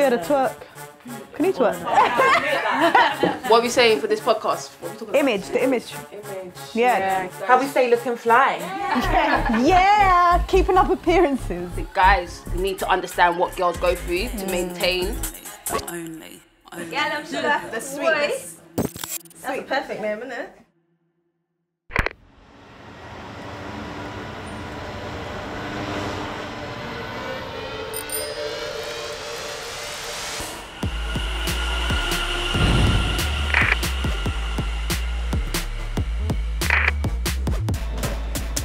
Yeah, the twerk. Can you twerk? What are we saying for this podcast? What are we talking about? Image, the image. Yeah. How we say looking fly. Yeah, keeping up appearances. Guys, we need to understand what girls go through to maintain. Only. Galdem, sugar. The sweetness. That's a perfect name, isn't it?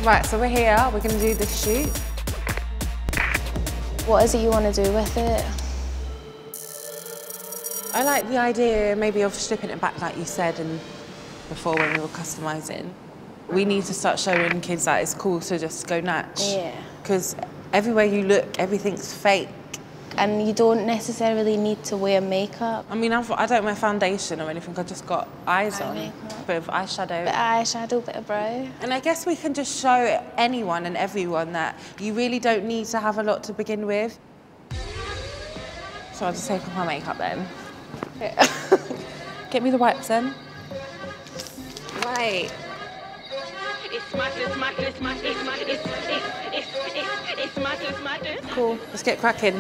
Right, so we're here, we're going to do this shoot. What is it you want to do with it? I like the idea maybe of stripping it back like you said and before when we were customising. We need to start showing kids that it's cool to just go natch. Yeah. Because everywhere you look, everything's fake. And you don't necessarily need to wear makeup. I mean, I don't wear foundation or anything, I just got eyes on. Makeup. Bit of eyeshadow. Bit of eyeshadow, bit of brow. And I guess we can just show anyone and everyone that you really don't need to have a lot to begin with. So I'll just take off my makeup then. Yeah. Get me the wipes then. Right. Cool. Let's get cracking.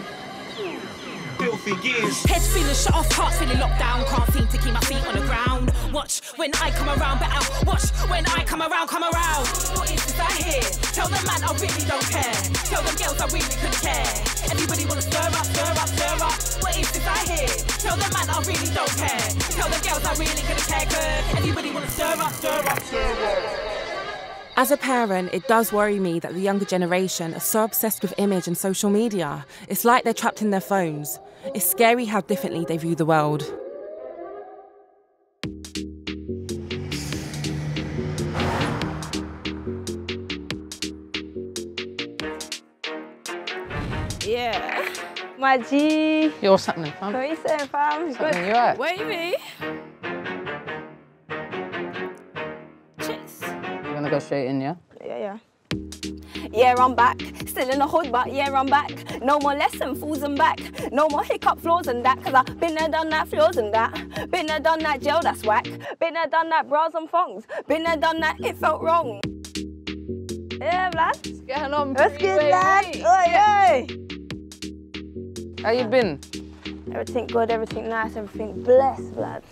Heads feeling shut off, hearts feeling locked down. Can't seem to keep my feet on the ground. Watch when I come around, better watch when I come around, come around. What is this I hear? Tell them man I really don't care. Tell them girls I really couldn't care. Everybody wanna stir up, stir up, stir up. What is this I hear? Tell them man I really don't care. Tell them girls I really couldn't care. Cause everybody wanna stir up, stir up, stir up. As a parent, it does worry me that the younger generation are so obsessed with image and social media. It's like they're trapped in their phones. It's scary how differently they view the world. Yeah. My G. Yo, what's happening, fam? What are you saying, fam? What's happening? You right? Wavy. You're gonna go straight in, yeah? Yeah. Yeah, I'm back. Still in the hood, but yeah, I'm back. No more lesson, fools and back. No more hiccup flaws and that, cause I've been there, done that, flaws and that. Been there, done that, gel, that's whack. Been there, done that, bras and thongs. Been there, done that, it felt wrong. Yeah, lad. What's going on, Let's get lad. Oi, oi. How you been? Everything good, everything nice, everything blessed, lads.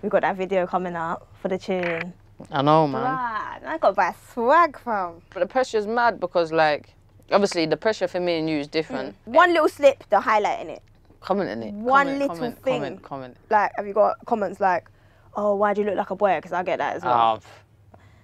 We got that video coming out for the tune. I know, man. Lad, I got to buy swag, fam. But the pressure's mad because, like, obviously the pressure for me and you is different. One little slip, the highlight in it. Comment in it. One little thing. Comment. Like, have you got comments like, oh, why do you look like a boy? Because I get that as well.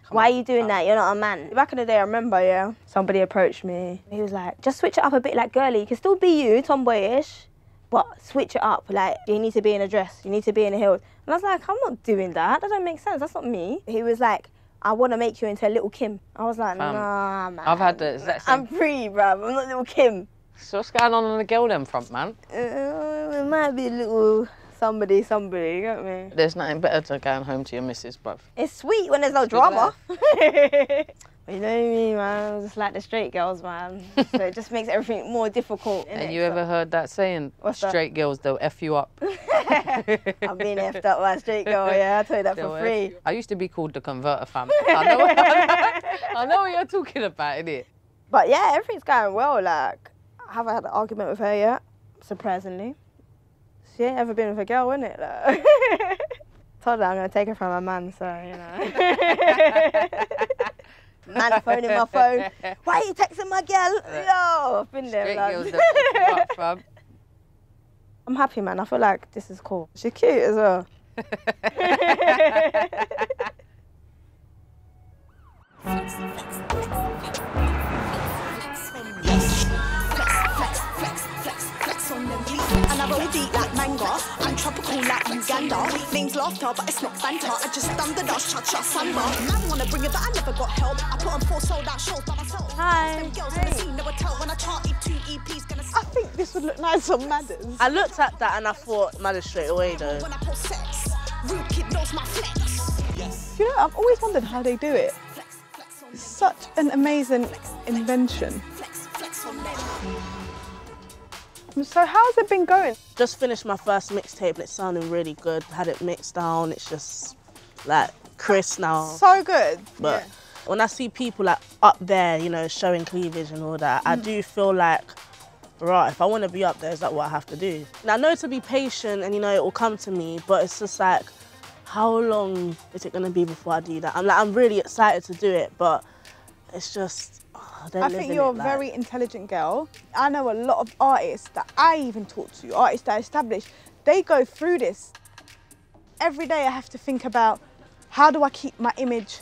Why are you doing that? You're not a man. Back in the day, I remember, yeah, somebody approached me. He was like, just switch it up a bit like girly. You can still be you, tomboyish, but switch it up. Like, you need to be in a dress. You need to be in a heels. And I was like, I'm not doing that. That doesn't make sense. That's not me. He was like, I want to make you into a little Kim. I was like, nah, man. I've had the exact same. I'm free, bruv. I'm not little Kim. So what's going on the Galdem front, man? It might be a little somebody, you get me? There's nothing better than going home to your missus, bruv. It's sweet when there's no drama. You know what I mean, man? I'm just like the straight girls, man. So it just makes everything more difficult. And you ever heard that saying? What's that? Straight girls, they'll F you up. I'm being effed up by a straight girl, yeah. I tell you that for free. I used to be called the converter fam. I know what you're talking about, innit? But yeah, everything's going well. Like, I haven't had an argument with her yet, surprisingly. She ain't ever been with a girl, innit? Like, told her I'm gonna take her from a man, so you know. Man phoning my phone. Why are you texting my girl? Yo, I've been there, man. I'm happy, man. I feel like this is cool. She's cute as well. And I roll deep like manga. I'm tropical like Uganda. Name's laughter, but it's not Fanta. I just done the dance, cha-cha samba. Man wanna bring it, but I never got help. I put on 4 sold out shows by myself. Hi. I think this would look nice on Madders. I looked at that and I thought Madders straight away though. You know, I've always wondered how they do it. It's such an amazing invention. So how's it been going? Just finished my first mixtape and it's sounding really good. Had it mixed down, it's just like crisp now. So good. But when I see people like up there, you know, showing cleavage and all that, I do feel like, right, if I want to be up there, is that what I have to do? Now I know to be patient and, you know, it will come to me, but it's just like, how long is it going to be before I do that? I'm really excited to do it, but it's just, I think you're a very intelligent girl. I know a lot of artists that I even talk to, artists that are established, they go through this. Every day I have to think about, how do I keep my image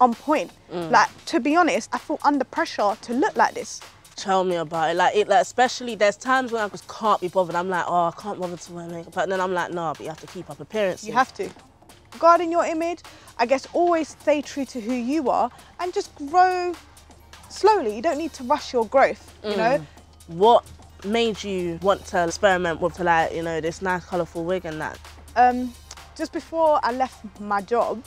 on point? Like, to be honest, I feel under pressure to look like this. Tell me about it. Like, especially there's times when I just can't be bothered. I'm like, oh, I can't bother to wear makeup. But then I'm like, no, but you have to keep up appearances. You have to. Regarding your image, I guess always stay true to who you are and just grow slowly. You don't need to rush your growth, you know? What made you want to experiment with, like, you know, this nice colourful wig and that? Just before I left my job,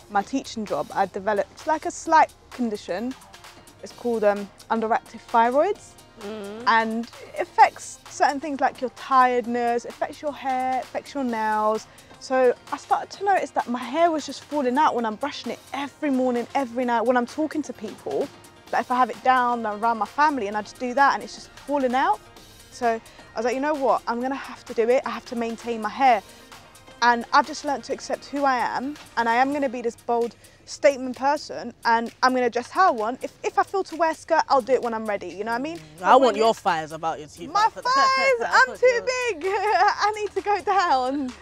my teaching job, I developed like a slight condition. It's called underactive thyroids. And it affects certain things like your tiredness, it affects your hair, it affects your nails. So I started to notice that my hair was just falling out when I'm brushing it every morning, every night, when I'm talking to people. Like if I have it down around my family and I just do that and it's just falling out. So I was like, you know what, I'm gonna have to do it. I have to maintain my hair. And I've just learned to accept who I am, and I am gonna be this bold statement person, and I'm gonna dress how I want. If I feel to wear a skirt, I'll do it when I'm ready, you know what I mean? I want your thighs about your teeth. My thighs, I'm too big. I need to go down.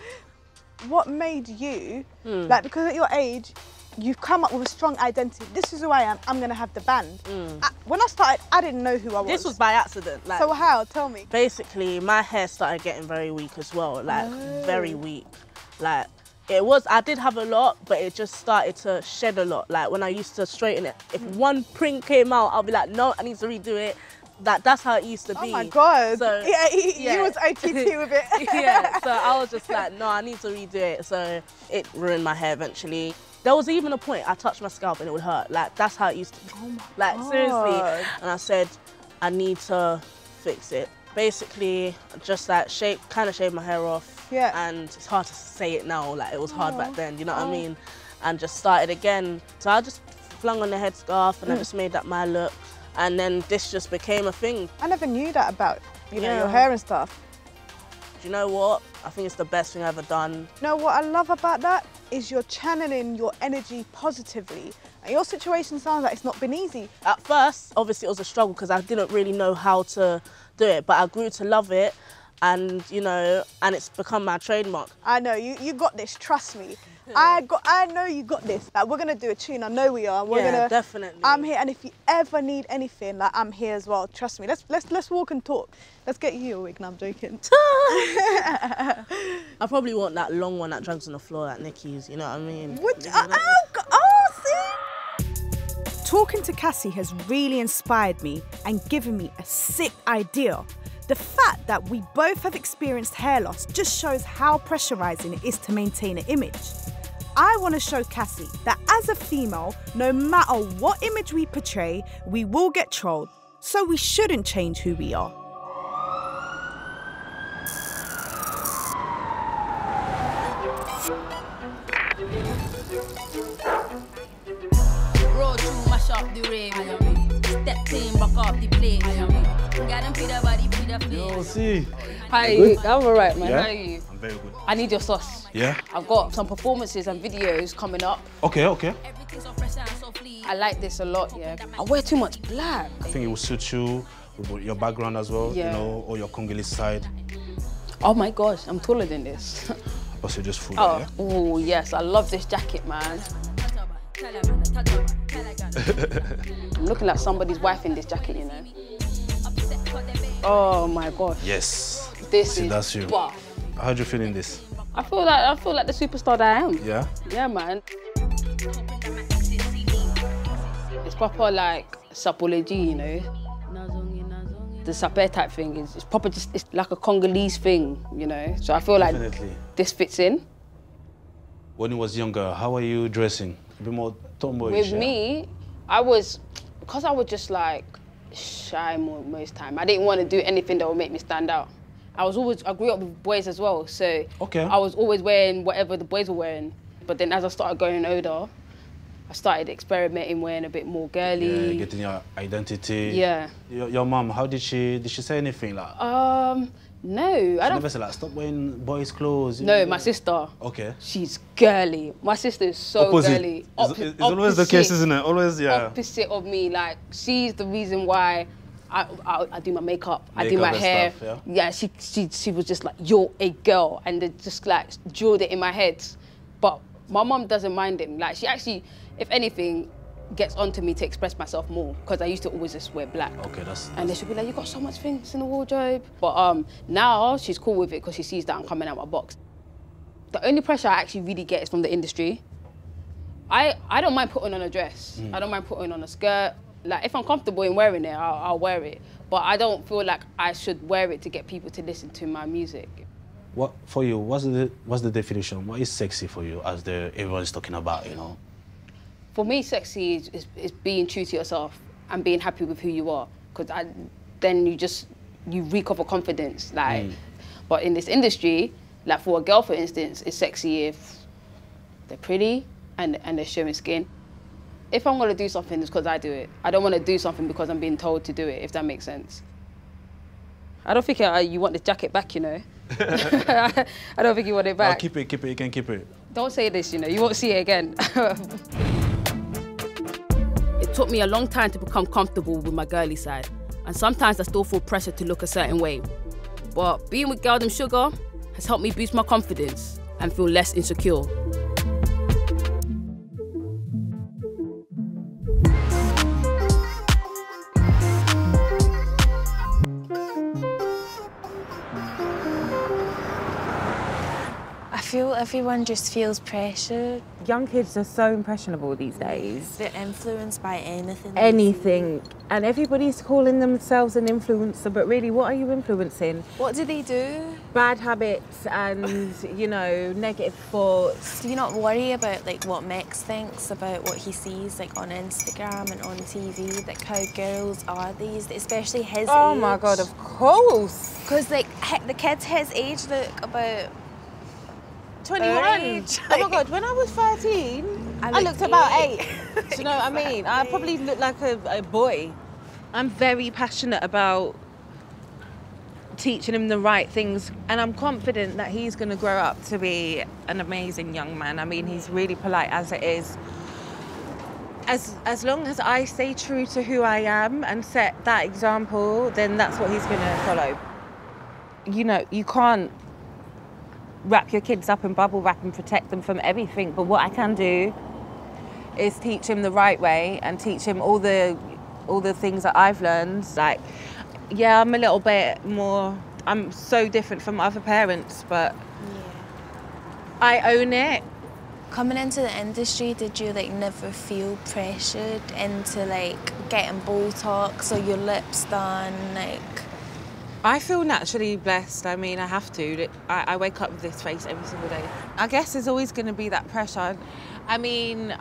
What made you, like, because at your age, you've come up with a strong identity. This is who I am, I'm gonna have the band. When I started, I didn't know who I was. This was by accident. Like, so how, tell me. Basically, my hair started getting very weak as well, like very weak. Like, it was, I did have a lot, but it just started to shed a lot. Like when I used to straighten it, if one print came out, I'll be like, no, I need to redo it. That's how it used to be. Oh my God. So, yeah, you was OTT with it. Yeah, so I was just like, no, I need to redo it. So it ruined my hair eventually. There was even a point I touched my scalp and it would hurt. Like, that's how it used to be. Oh my like, God. seriously. And I said, I need to fix it. Basically, just like kind of shaved my hair off. Yeah. And it's hard to say it now, like it was hard back then, you know what I mean? And just started again. So I just flung on the headscarf and I just made that my look. And then this just became a thing. I never knew that about, you know, your hair and stuff. Do you know what? I think it's the best thing I've ever done. You know what I love about that? Is you're channeling your energy positively. And your situation sounds like it's not been easy. At first, obviously it was a struggle because I didn't really know how to do it, but I grew to love it and, you know, and it's become my trademark. I know, you got this, trust me. I know you got this. Like, we're gonna do a tune, I know we are. We're gonna, definitely. I'm here, and if you ever need anything, like, I'm here as well, trust me. Let's walk and talk. Let's get you a wig, no, I'm joking. I probably want that long one that drags on the floor at Nicky's, you know what I mean? See? Talking to Cassie has really inspired me and given me a sick idea. The fact that we both have experienced hair loss just shows how pressurizing it is to maintain an image. I want to show Cassie that as a female, no matter what image we portray, we will get trolled, so we shouldn't change who we are. Roll through, mash up the rave. Step team, rock off the plate. Got them feed body, feed the face. Yo, see. Hi, I'm alright, man. Yeah? How are you? I'm very good. I need your sauce. Yeah? I've got some performances and videos coming up. Okay, okay. I like this a lot, yeah. I wear too much black. I think it will suit you with your background as well, Yeah. you know, or your Congolese side. Oh my gosh, I'm taller than this. Also just food, Oh, yeah? oh yes, I love this jacket, man. I'm looking like somebody's wife in this jacket, you know. Oh my gosh. Yes. This See, is that's you. buff. How do you feel in this? I feel like the superstar that I am. Yeah? Yeah, man. It's proper like sapology, you know. The sapé type thing is proper, it's like a Congolese thing, you know. So I feel like Definitely. this fits in. When you was younger, how were you dressing? A bit more tomboyish, With me, because I was just like shy most time. I didn't want to do anything that would make me stand out. I grew up with boys as well, so I was always wearing whatever the boys were wearing. But then as I started going older, I started experimenting, wearing a bit more girly. Yeah, getting your identity. Yeah. Your mum, how did she say anything like? No, I don't. Never said like, stop wearing boys' clothes. No, my sister. Okay. She's girly. My sister is so girly. It's always the case, isn't it? Always, yeah. Opposite of me. Like, she's the reason why I do my makeup, I do my hair. Stuff, yeah, she was just like, you're a girl, and they just like drilled it in my head. But my mum doesn't mind him. Like, she actually, if anything, gets onto me to express myself more, because I used to always just wear black. Okay, and then she'll be like, you got so much things in the wardrobe. But now she's cool with it because she sees that I'm coming out my box. The only pressure I actually really get is from the industry. I don't mind putting on a dress. I don't mind putting on a skirt. Like, if I'm comfortable in wearing it, I'll wear it. But I don't feel like I should wear it to get people to listen to my music. What for you? What's the definition? What is sexy for you, as everyone's talking about? You know. For me, sexy is being true to yourself and being happy with who you are. Because then you reek of a confidence. Like, but in this industry, like for a girl, for instance, it's sexy if they're pretty and they're showing skin. If I'm gonna do something, it's because I do it. I don't want to do something because I'm being told to do it, if that makes sense. I don't think you want the jacket back, you know. I don't think you want it back. Oh, keep it, you can keep it. Don't say this, you know, you won't see it again. It took me a long time to become comfortable with my girly side, and sometimes I still feel pressure to look a certain way. But being with Galdem Sugar has helped me boost my confidence and feel less insecure. I feel everyone just feels pressured. Young kids are so impressionable these days. They're influenced by anything. Anything. And everybody's calling themselves an influencer, but really, what are you influencing? What do they do? Bad habits and, you know, negative thoughts. Do you not worry about, like, what Mex thinks about what he sees, like, on Instagram and on TV? Like, how girls are these, especially his age? Oh, my God, of course. Because, like, the kids his age look about 21. Oh my God, when I was 13, I looked about 8. Do you know what I mean? I probably looked like a boy. I'm very passionate about teaching him the right things, and I'm confident that he's going to grow up to be an amazing young man. I mean, he's really polite as it is. As long as I stay true to who I am and set that example, then that's what he's going to follow. You know, you can't wrap your kids up in bubble wrap and protect them from everything, but what I can do is teach him the right way and teach him all the things that I've learned. Like, yeah, I'm a little bit more, I'm so different from other parents, but I own it. Coming into the industry, did you, like, never feel pressured into, like, getting Botox or your lips done, like? I feel naturally blessed. I mean, I have to. I wake up with this face every single day. I guess there's always going to be that pressure. I mean,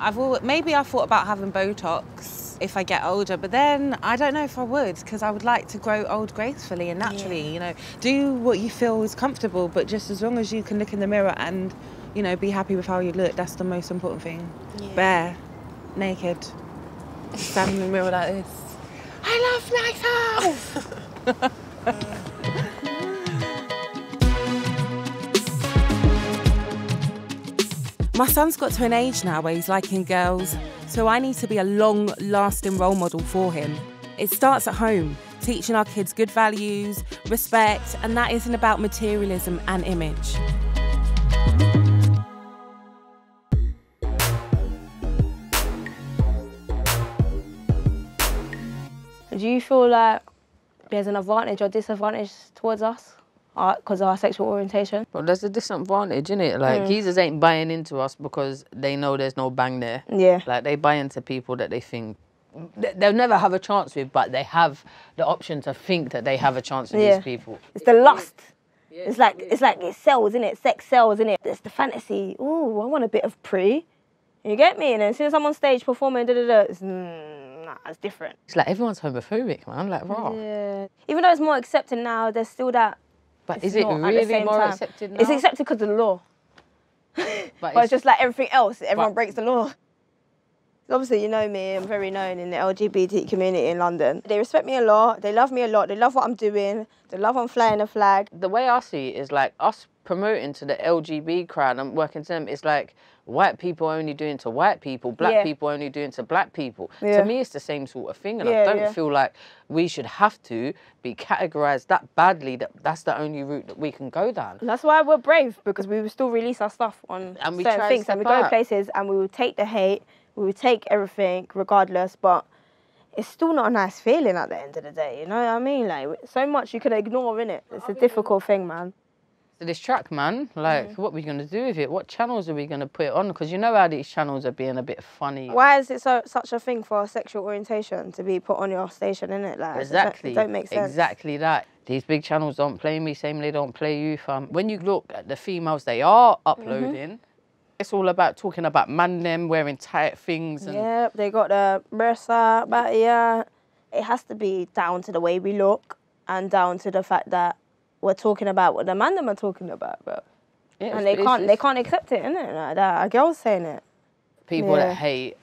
maybe I thought about having Botox if I get older, but then I don't know if I would, because I would like to grow old gracefully and naturally, you know. Do what you feel is comfortable, but just as long as you can look in the mirror and, you know, be happy with how you look, that's the most important thing. Yeah. Bare, naked, stand in the mirror like this. I love myself! My son's got to an age now where he's liking girls, so I need to be a long-lasting role model for him. It starts at home, teaching our kids good values, respect, and that isn't about materialism and image. Do you feel like there's an advantage or disadvantage towards us because of our sexual orientation? Well, there's a disadvantage, innit? Like, geezers ain't buying into us because they know there's no bang there. Yeah. Like, they buy into people that they think they'll never have a chance with, but they have the option to think that they have a chance with these people. It's the lust. Yeah. It's like it sells, innit? Sex sells, innit? It's the fantasy. Ooh, I want a bit of pre. You get me? And then as soon as I'm on stage performing, nah, nah, it's different. It's like everyone's homophobic, man. Like, raw. Yeah. Even though it's more accepted now, there's still that. But is it really more accepted now? It's accepted because of the law. But it's just like everything else, everyone breaks the law. Obviously, you know me, I'm very known in the LGBT community in London. They respect me a lot, they love me a lot, they love what I'm doing, they love I'm flying a flag. The way I see it is like us promoting to the LGBT crowd and working to them, it's like white people only doing to white people, black people only doing to black people. To me, it's the same sort of thing, and I don't feel like we should have to be categorised that badly that that's the only route that we can go down. And that's why we're brave, because we will still release our stuff on certain things, and we go places and we will take the hate, we will take everything regardless, but it's still not a nice feeling at the end of the day, you know what I mean? Like, so much you could ignore, innit? It's a difficult thing, man. So this track, man, like, what are we going to do with it? What channels are we going to put it on? Because you know how these channels are being a bit funny. Why is it such a thing for sexual orientation to be put on your station, innit? Like, exactly. It don't make sense. Exactly that. These big channels don't play me, same they don't play you, fam. When you look at the females they are uploading, it's all about talking about man them wearing tight things. And yeah, they got the breasts out, but yeah, it has to be down to the way we look and down to the fact that we're talking about what the man them are talking about, bro. Yeah, and they can't accept it, innit? Like that. A girl's saying it. People that hate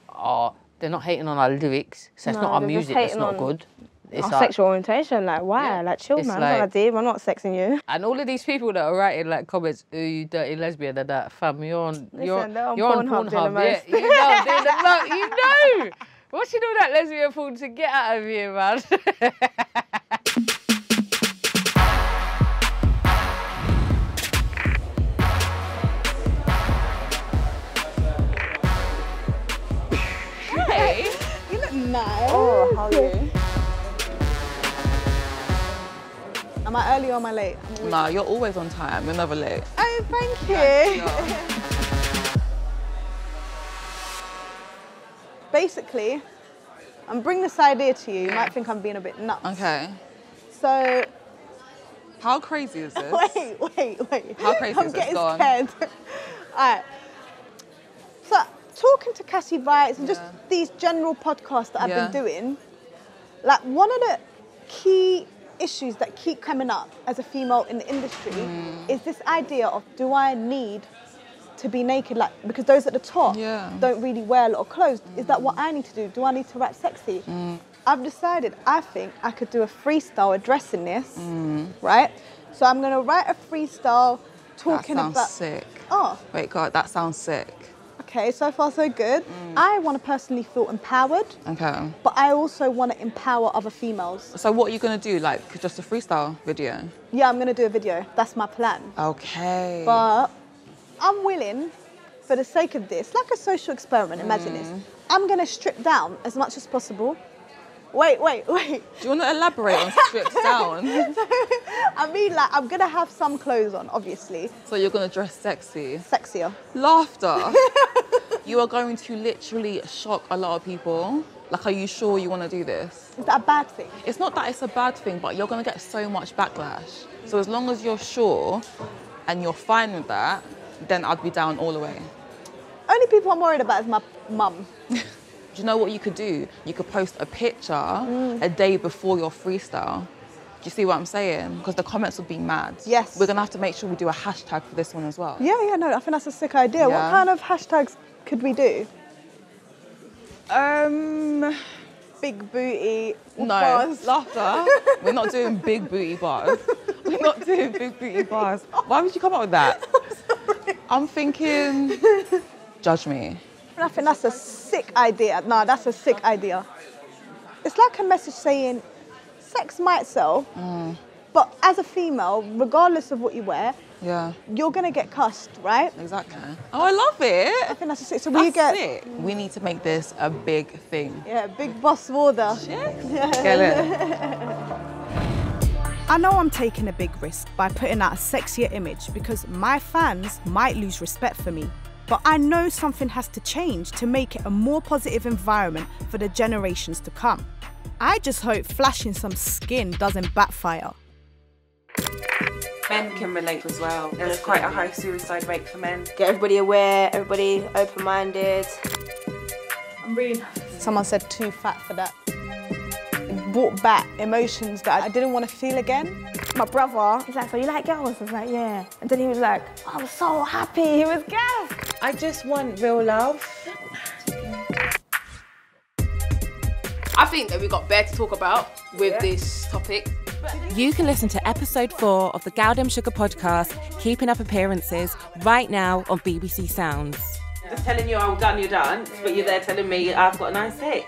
they're not hating on our lyrics, so it's not our music that's not good. It's our sexual orientation, like why? Yeah, like chill, man. Like, I'm not sexing you. And all of these people that are writing like comments, "Ooh, you dirty lesbian," and that, fam, you're on Pornhub, yeah. You know, doing the most, you know. Watching all that lesbian porn to get out of here, man. Hey, you look nice. Oh, how are you? Am I early or am I late? No, you're always on time. You're never late. Oh, thank you. Basically, I'm bringing this idea to you. You might think I'm being a bit nuts. Okay. So... How crazy is this? Wait. How crazy is this? I'm getting scared. All right. So, talking to Cassie Bites and just these general podcasts that I've been doing, like one of the key issues that keep coming up as a female in the industry is this idea of, do I need to be naked? Like, because those at the top don't really wear a lot of clothes. Is that what I need to do? Do I need to rap sexy? I've decided, I think I could do a freestyle addressing this, right? So I'm gonna write a freestyle talking about... That sounds sick. Oh. Wait, God, that sounds sick. Okay, so far so good. I want to personally feel empowered. Okay. But I also want to empower other females. So what are you going to do, like just a freestyle video? Yeah, I'm going to do a video. That's my plan. Okay. But I'm willing, for the sake of this, like a social experiment, imagine this. I'm going to strip down as much as possible. Wait. Do you want to elaborate on stripped down? I mean, like, I'm going to have some clothes on, obviously. So you're going to dress sexy? Sexier. Laughter. You are going to literally shock a lot of people. Like, are you sure you want to do this? Is that a bad thing? It's not that it's a bad thing, but you're going to get so much backlash. So as long as you're sure and you're fine with that, then I'd be down all the way. Only people I'm worried about is my mum. Do you know what you could do? You could post a picture a day before your freestyle. Do you see what I'm saying? Because the comments would be mad. Yes. We're going to have to make sure we do a hashtag for this one as well. Yeah, no, I think that's a sick idea. Yeah. What kind of hashtags could we do? Big booty bars. Laughter. We're not doing big booty bars. We're not doing big booty bars. Why would you come up with that? I'm thinking, judge me. I think that's a sick idea. No, that's a sick idea. It's like a message saying, sex might sell, but as a female, regardless of what you wear, you're gonna get cussed, right? Exactly. Oh, I love it. I think that's a sick. So sick. We need to make this a big thing. Yeah, big boss WARDAH. Get it. I know I'm taking a big risk by putting out a sexier image because my fans might lose respect for me. But I know something has to change to make it a more positive environment for the generations to come. I just hope flashing some skin doesn't backfire. Men can relate as well. There's quite a high suicide rate for men. Get everybody aware, everybody open-minded. I'm really nervous. Someone said too fat for that. It brought back emotions that I didn't want to feel again. My brother, he's like, so you like girls? I was like, yeah. And then he was like, I was so happy, he was gassed. I just want real love. I think that we got bare to talk about with this topic. You can listen to episode 4 of the Galdem Sugar podcast, Keeping Up Appearances, right now on BBC Sounds. Just telling you I've done your dance, but you're there telling me I've got a nice hit.